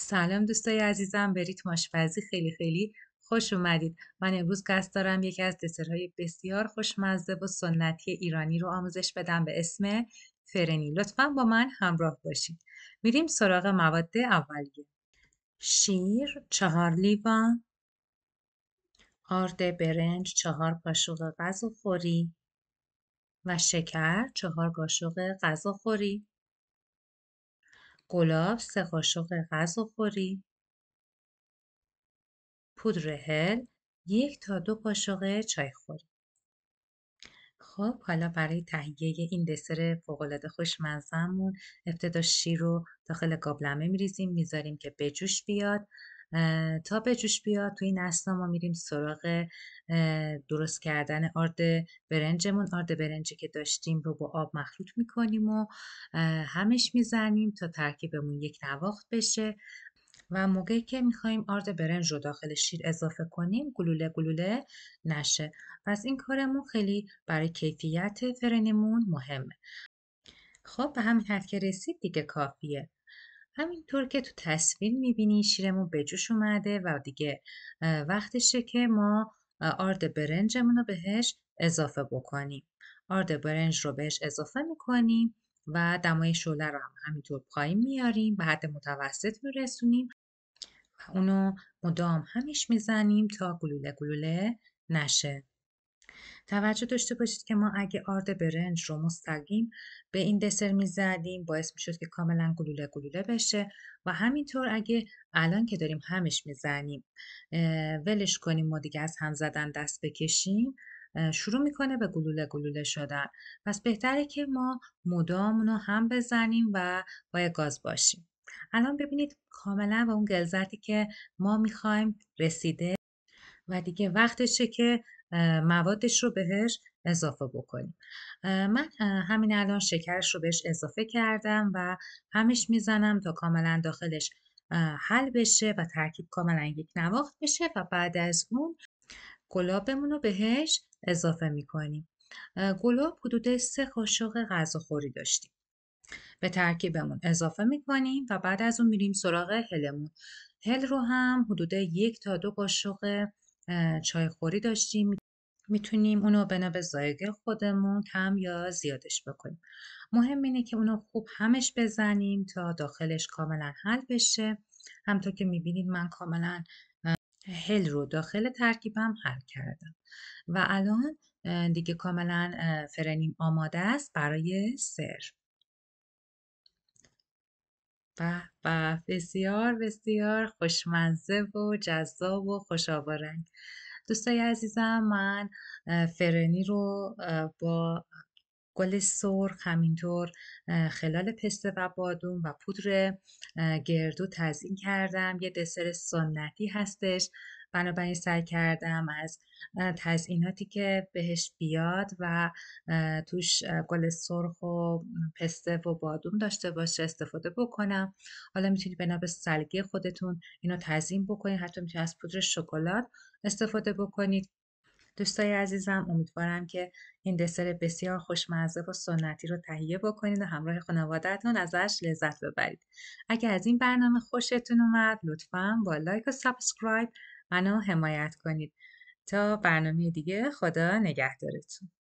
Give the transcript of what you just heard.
سلام دوستای عزیزم، به ریتم آشپزی خیلی خیلی خوش اومدید. من امروز قصد دارم یکی از دسرهای بسیار خوشمزه و سنتی ایرانی رو آموزش بدم به اسم فرنی. لطفاً با من همراه باشید. میریم سراغ مواد اولیه. شیر 4 لیوان، آرد برنج 4 قاشق غذاخوری و شکر 4 قاشق غذاخوری، گلاب 3 قاشق غذاخوری، پودر هل 1 تا 2 قاشق چایخوری. خب حالا برای تهیه این دسر فوق‌العاده خوشمزه‌مون ابتدا شیر رو داخل قابلمه میریزیم، میذاریم که بجوش بیاد. تا بجوش بیاد تو این اثنا ما میریم سراغ درست کردن آرد برنجمون. آرد برنجی که داشتیم رو با آب مخلوط میکنیم و همش میزنیم تا ترکیبمون یک نواخت بشه و موقعی که میخوایم آرد برنج رو داخل شیر اضافه کنیم گلوله گلوله نشه. پس این کارمون خیلی برای کیفیت فرنیمون مهمه. خب به همین حد که رسید دیگه کافیه. همینطور که تو تصویر میبینی شیرمون به جوش اومده و دیگه وقتشه که ما آرد برنجمون رو بهش اضافه بکنیم. آرد برنج رو بهش اضافه میکنیم و دمای شعله رو هم همینطور پایین میاریم، به حد متوسط میرسونیم. اونو مدام همیش میزنیم تا گلوله گلوله نشه. توجه داشته باشید که ما اگه آرد برنج رو مستقیم به این دسر میزدیم باعث میشد که کاملا گلوله گلوله بشه و همینطور اگه الان که داریم همش میزنیم ولش کنیم و دیگه از هم زدن دست بکشیم شروع میکنه به گلوله گلوله شدن. پس بهتره که ما مدام اونو هم بزنیم و با گاز باشیم. الان ببینید کاملا به اون غلظتی که ما میخوایم رسیده و دیگه وقتشه که موادش رو بهش اضافه بکنیم. من همین الان شکرش رو بهش اضافه کردم و همش میزنم تا کاملا داخلش حل بشه و ترکیب کاملا یک نواخت بشه و بعد از اون گلابمون رو بهش اضافه میکنیم. گلاب حدود 3 قاشق غذاخوری داشتیم. به ترکیبمون اضافه میکنیم و بعد از اون میریم سراغ هلمون. هل رو هم حدود 1 تا 2 قاشق چایخوری داشتیم. میتونیم اونو بنا به ذائقه خودمون کم یا زیادش بکنیم. مهم اینه که اونو خوب همش بزنیم تا داخلش کاملا حل بشه. همطور که میبینید من کاملا هل رو داخل ترکیبم حل کردم و الان دیگه کاملا فرنیم آماده است برای سرو. به به، بسیار بسیار خوشمزه و جذاب و خوش‌آوا رنگ. دوستای عزیزم من فرنی رو با گل سرخ همینطور خلال پسته و بادوم و پودر گردو تزیین کردم. یه دسر سنتی هستش، بنابراین سعی کردم از تزییناتی که بهش بیاد و توش گل سرخ و پسته و بادوم داشته باشه استفاده بکنم. حالا میتونید بنا به سلیقه خودتون اینو تزیین بکنید، حتی میتونید از پودر شکلات استفاده بکنید. دوستای عزیزم امیدوارم که این دسر بسیار خوشمزه و سنتی رو تهیه بکنید و همراه خانواده‌تون ازش لذت ببرید. اگر از این برنامه خوشتون اومد لطفاً با لایک و سابسکرایب منو حمایت کنید. تا برنامه دیگه، خدا نگهدارتون.